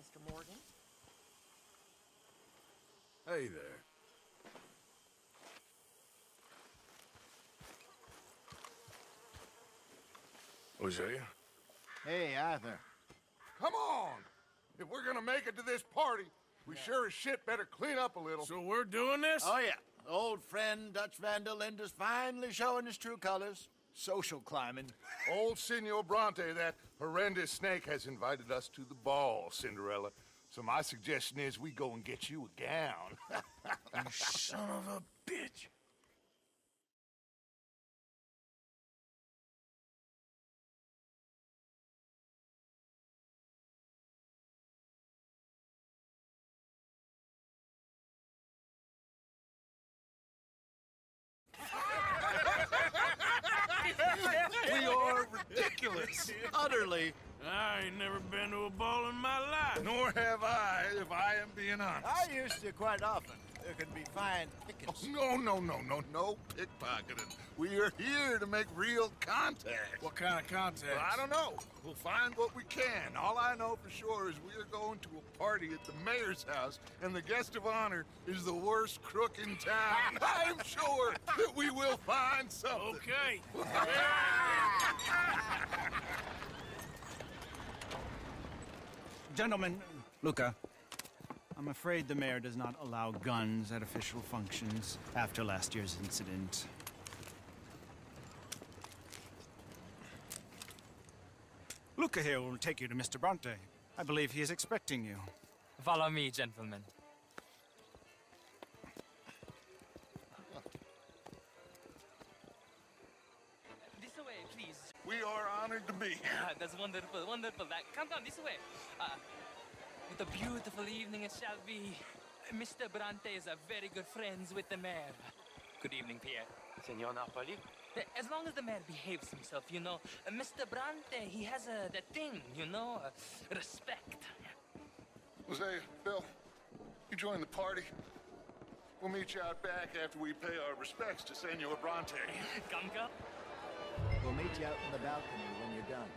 Mr. Morgan. Hey there. Hosea? Hey, Arthur. Come on! If we're gonna make it to this party, we sure as shit better clean up a little. So we're doing this? Oh, yeah. Old friend Dutch Van der Linde's finally showing his true colors. Social climbing. Old Senor Bronte, that horrendous snake, has invited us to the ball, Cinderella. So my suggestion is we go and get you a gown. You son of a bitch. We are ridiculous. Utterly. I ain't never been to a ball in my life. Nor have I, if I am being honest. I used to quite often. There can be fine pickings. No pickpocketing. We are here to make real contact. What kind of contact? Well, I don't know. We'll find what we can. All I know for sure is we are going to a party at the mayor's house, and the guest of honor is the worst crook in town. I'm sure that we will find something. Okay. Gentlemen, Luca, I'm afraid the mayor does not allow guns at official functions after last year's incident. Luca here will take you to Mr. Bronte. I believe he is expecting you. Follow me, gentlemen. This way, please. We are honored to be here. That's wonderful, wonderful. Come, this way. What a beautiful evening it shall be. Mr. Bronte is very good friends with the mayor. Good evening, Pierre. Senor Napoli? As long as the mayor behaves himself, you know. Mr. Bronte, he has that thing, you know, respect. Hosea, Bill, you join the party. We'll meet you out back after we pay our respects to Senor Bronte. Come. We'll meet you out in the balcony when you're done.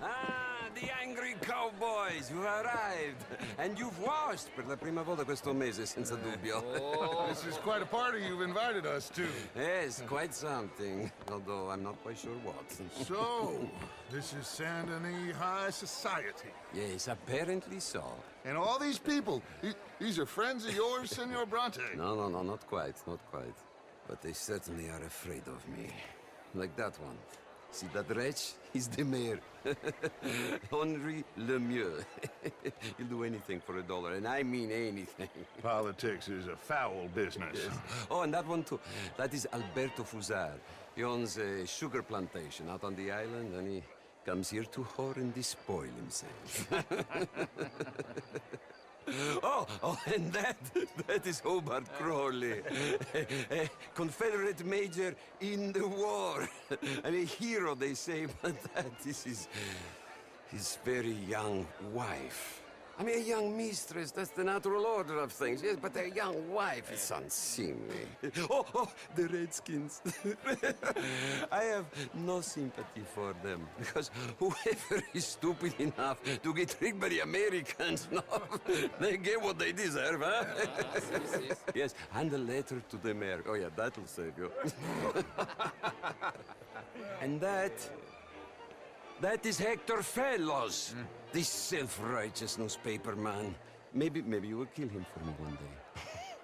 Ah, the angry cowboys, you arrived. And you've washed per la prima volta questo mese, senza dubbio. This is quite a party you've invited us to. Yes, quite something. Although I'm not quite sure what. So, this is Saint Denis High Society. Yes, apparently so. And all these people, these are friends of yours, Senor Bronte? No, not quite, not quite. But they certainly are afraid of me. Like that one. See that wretch? He's the mayor. Henri Lemieux. He'll do anything for $1, and I mean anything. Politics is a foul business. Yes. Oh, and that one too. That is Alberto Fusar. He owns a sugar plantation out on the island, and he comes here to whore and despoil himself. Oh, and that is Hobart Crawley, a Confederate major in the war. I mean, a hero, they say, but that is his very young wife. I mean, a young mistress, that's the natural order of things, yes, but a young wife is unseemly. Oh, the Redskins. I have no sympathy for them, because whoever is stupid enough to get tricked by the Americans, no, they get what they deserve, huh? Yes, and a letter to the mayor. Oh, yeah, that'll save you. And that is Hector Fellows. This self-righteous newspaper man. Maybe you will kill him for me one day.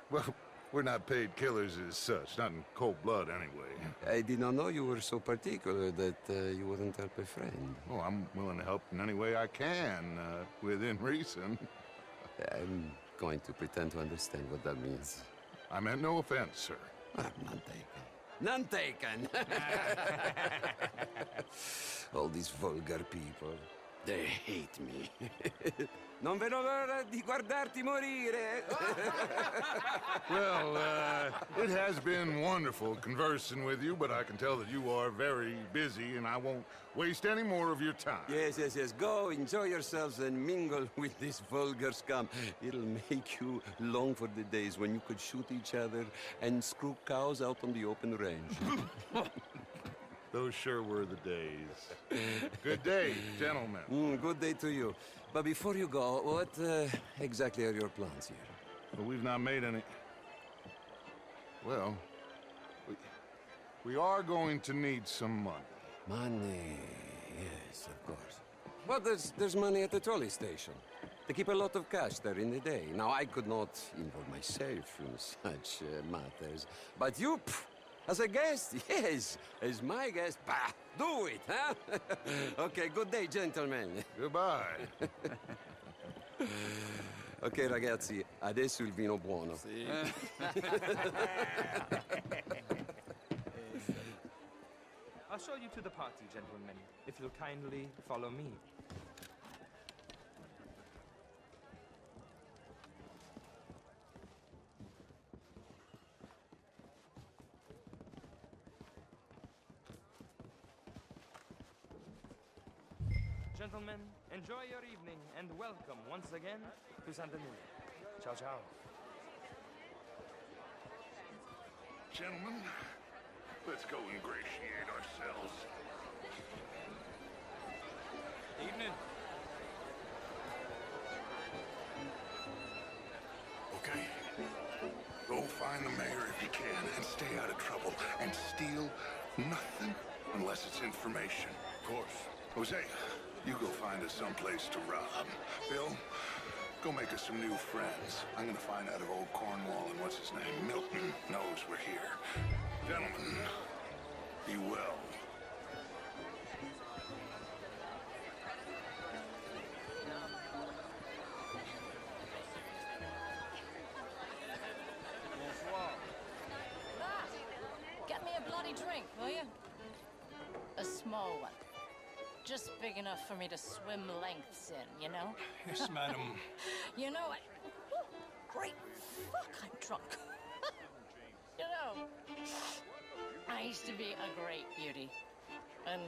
Well, we're not paid killers as such, not in cold blood anyway. I did not know you were so particular that you wouldn't help a friend. Oh, I'm willing to help in any way I can, within reason. I'm going to pretend to understand what that means. I meant no offense, sir. None taken. None taken! All these vulgar people, they hate me. Non vedo l'ora di guardarti morire. Well, it has been wonderful conversing with you, but I can tell that you are very busy, and I won't waste any more of your time. Yes, yes, yes. Go, enjoy yourselves, and mingle with this vulgar scum. It'll make you long for the days when you could shoot each other and screw cows out on the open range. Those sure were the days. Good day, gentlemen. Good day to you. But before you go, what exactly are your plans here? Well, we've not made any... Well, we are going to need some money. Money, yes, of course. Well, there's money at the trolley station. They keep a lot of cash there in the day. Now, I could not involve myself in such matters. But you, as a guest, yes, as my guest, bah, do it, huh? Okay, good day, gentlemen. Goodbye. Ok, ragazzi, adesso il vino buono. I'll show you to the party, gentlemen, if you'll kindly follow me. Gentlemen, enjoy your evening and welcome once again to Santa Nina. Ciao, ciao. Gentlemen, let's go ingratiate ourselves. Evening. Okay. Go find the mayor if you can and stay out of trouble. And steal nothing unless it's information. Of course. Jose, you go find us someplace to rob. Bill, go make us some new friends. I'm gonna find out if old Cornwall and what's his name, Milton, knows we're here. Gentlemen, be well. Get me a bloody drink, will you? A small one. Just big enough for me to swim lengths in, you know? Yes, madam. You know, great fuck, I'm drunk. You know, I used to be a great beauty. And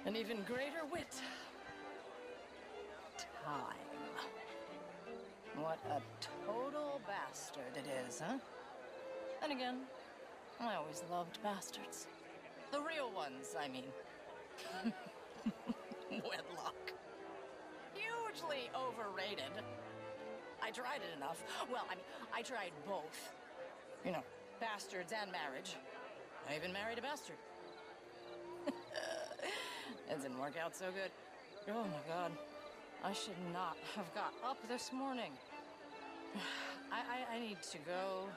an even greater wit. Time. What a total bastard it is, huh? Then again, I always loved bastards. The real ones, I mean. Wedlock. Hugely overrated. I tried it enough. Well, I mean, I tried both. You know, bastards and marriage. I even married a bastard. It didn't work out so good. Oh my God. I should not have got up this morning. I need to go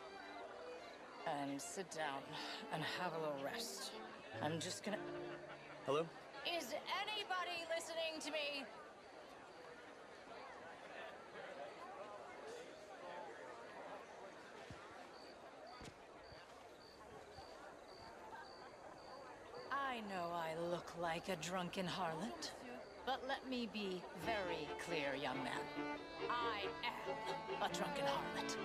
and sit down and have a little rest. I'm just gonna... Hello? Is anybody listening to me? I know I look like a drunken harlot, but let me be very clear, young man. I am a drunken harlot.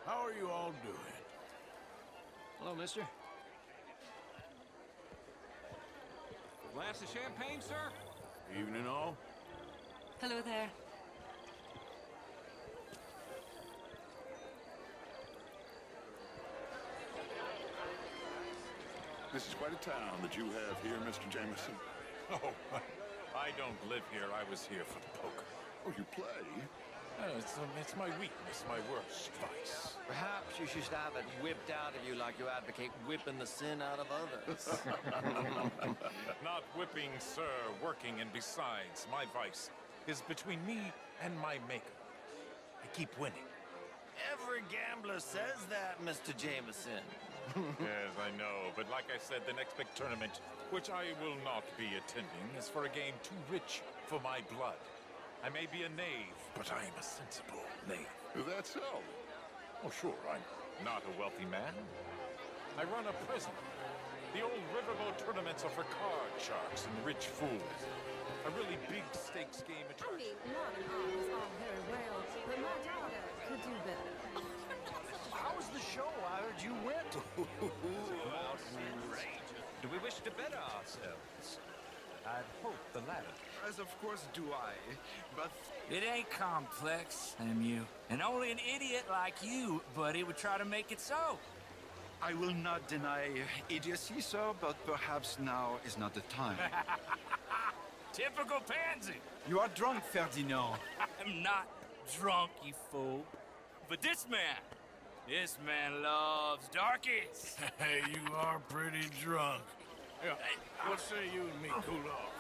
How are you all doing? Hello, mister. Glass of champagne, sir? Evening all. Hello there. This is quite a town that you have here, Mr. Jameson. Oh, I don't live here. I was here for the poker. Oh, you play? Oh, it's my weakness, my worst vice. Perhaps you should have it whipped out of you like you advocate whipping the sin out of others. Not whipping, sir, working, and besides, my vice is between me and my maker. I keep winning. Every gambler says that, Mr. Jameson. Yes, I know, but like I said, the next big tournament, which I will not be attending, is for a game too rich for my blood. I may be a knave, but I am a sensible knave. Is that so? Oh, sure, I'm not a wealthy man. I run a prison. The old riverboat tournaments are for card sharks and rich fools. A really big stakes game I attraction. mean, modern art is all very well, but my daughter could do better. How was the show? I heard you went. Outrageous. Do we wish to better ourselves? I'd hope the latter. As of course do I, but... It ain't complex, MU. And only an idiot like you, buddy, would try to make it so. I will not deny idiocy, sir, but perhaps now is not the time. Typical pansy. You are drunk, Ferdinand. I'm not drunk, you fool. But this man loves darkies. Hey, you are pretty drunk. Yeah, what say you and me cool off?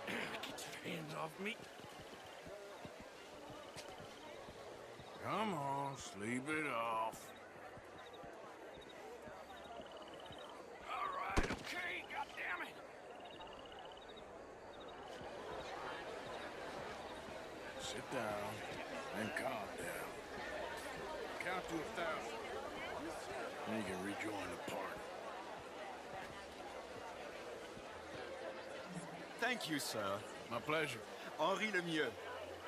Get your hands off me. Come on, sleep it off. All right, okay, goddammit. Sit down and calm down. Count to 1,000. Then you can rejoin the party. Thank you, sir. My pleasure. Henri Lemieux.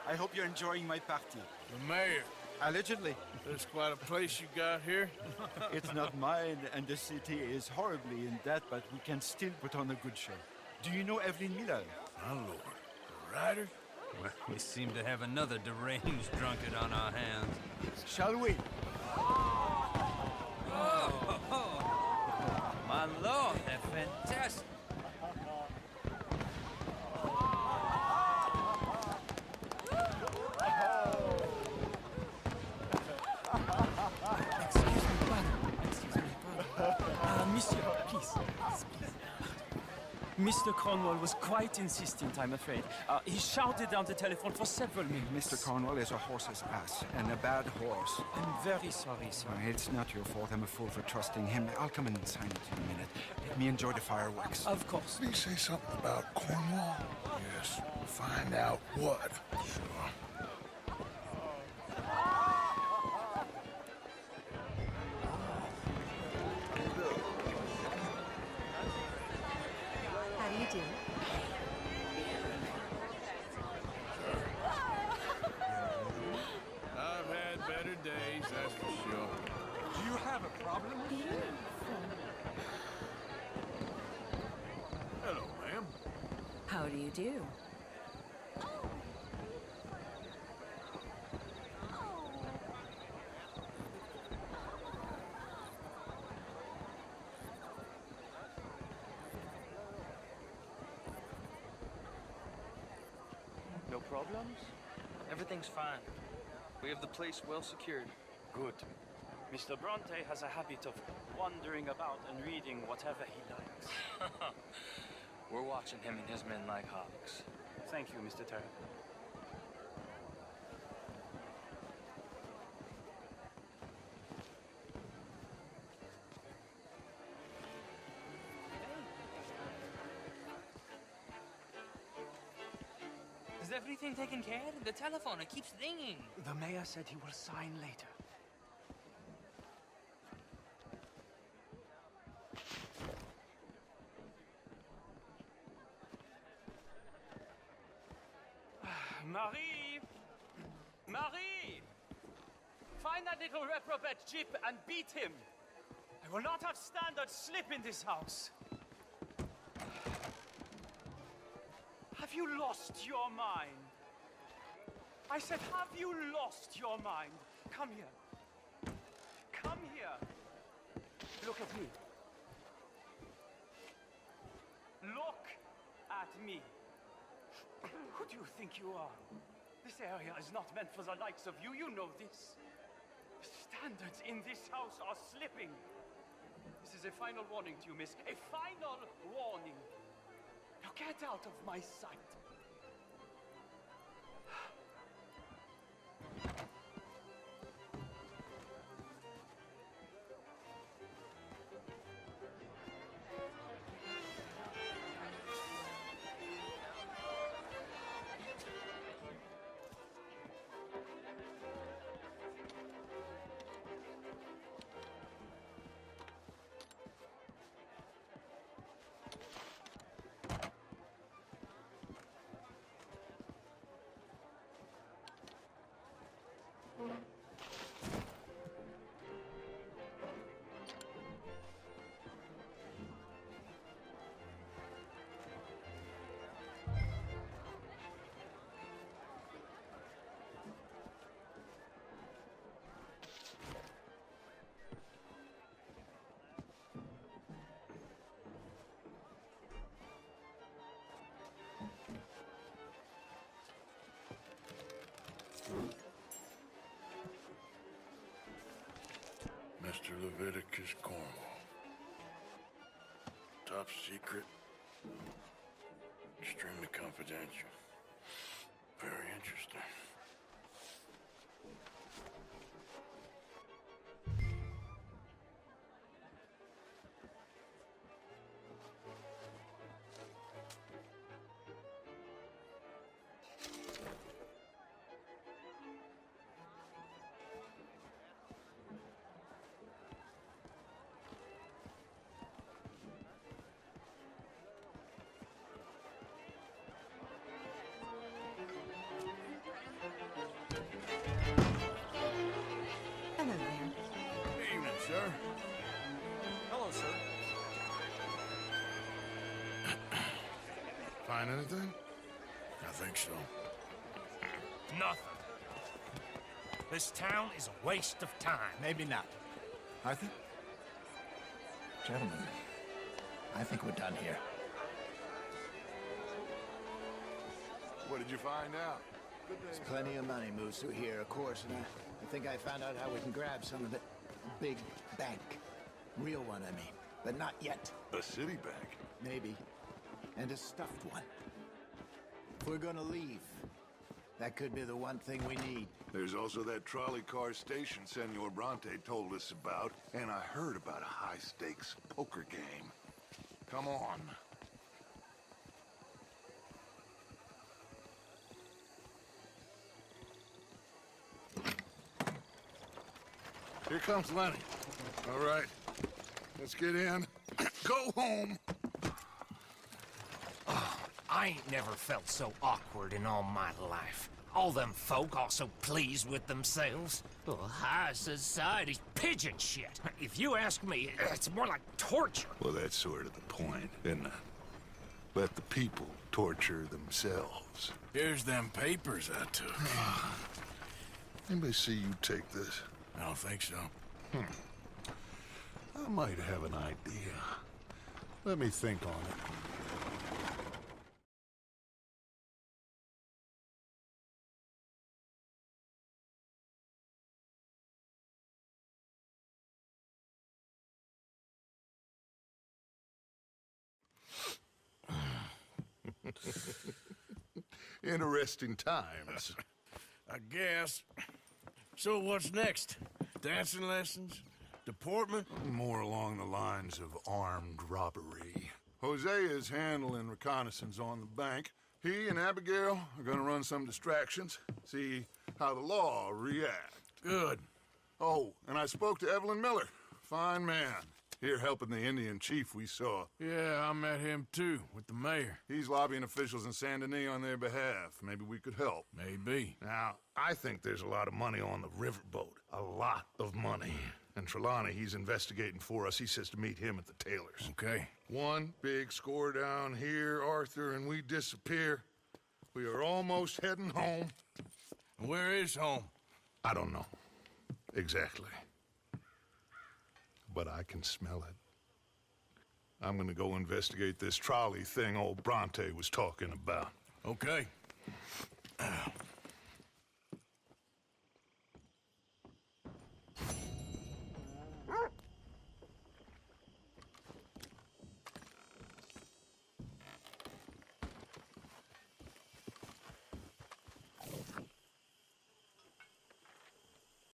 I hope you're enjoying my party. The mayor. Allegedly. That's quite a place you got here. It's not mine, and the city is horribly in debt, but we can still put on a good show. Do you know Evelyn Miller? My lord. The writer? Well, we seem to have another deranged drunkard on our hands. Shall we? My lord, they're fantastic. Monsieur, please. Mr. Cornwall was quite insistent, I'm afraid. He shouted down the telephone for several minutes. Mr. Cornwall is a horse's ass, and a bad horse. I'm very sorry, sir. It's not your fault. I'm a fool for trusting him. I'll come and sign it in a minute. Let me enjoy the fireworks. Of course. Did he say something about Cornwall? Yes. Find out what. Sure. How do you do? I've had better days, that's for sure. Do you have a problem? Hello, ma'am. How do you do? No problems? Everything's fine. We have the place well secured. Good. Mr. Bronte has a habit of wandering about and reading whatever he likes. We're watching him and his men like hawks. Thank you, Mr. Terry. Is everything taken care of? The telephone, it keeps ringing. The mayor said he will sign later. Marie! Marie! Find that little reprobate Jip and beat him. I will not have standard slip in this house. Have you lost your mind? I said, have you lost your mind? Come here. Come here. Look at me. Look at me. Who do you think you are? This area is not meant for the likes of you. You know this. The standards in this house are slipping. This is a final warning to you, miss. A final warning. Now get out of my sight. Leviticus Cornwall. Top secret. Extremely confidential. Very interesting. Hello there. Evening, sir. Hello, sir. Find anything? I think so. Nothing. This town is a waste of time. Maybe not. Arthur? Gentlemen, I think we're done here. What did you find out? There's plenty of money moves through here, of course, and I think I found out how we can grab some of it. A big bank. Real one, I mean. But not yet. A city bank? Maybe. And a stuffed one. If we're gonna leave, that could be the one thing we need. There's also that trolley car station Senor Bronte told us about, and I heard about a high-stakes poker game. Come on. Here comes Lenny. All right, let's get in. Go home. I ain't never felt so awkward in all my life. All them folk all so pleased with themselves. Oh, high society's pigeon shit. If you ask me, it's more like torture. Well, that's sort of the point, isn't it? Let the people torture themselves. Here's them papers I took. Anybody see you take this? I don't think so. I might have an idea. Let me think on it. Interesting times. I guess. So what's next? Dancing lessons? Deportment? More along the lines of armed robbery. Hosea is handling reconnaissance on the bank. He and Abigail are gonna run some distractions, see how the law react. Good. Oh, and I spoke to Evelyn Miller. Fine man. Here helping the Indian chief we saw. Yeah, I met him too, with the mayor. He's lobbying officials in Saint Denis on their behalf. Maybe we could help. Maybe. Now, I think there's a lot of money on the riverboat. A lot of money. And Trelawney, he's investigating for us. He says to meet him at the Taylors. Okay. One big score down here, Arthur, and we disappear. We are almost heading home. Where is home? I don't know. Exactly. But I can smell it. I'm gonna go investigate this trolley thing old Bronte was talking about. Okay.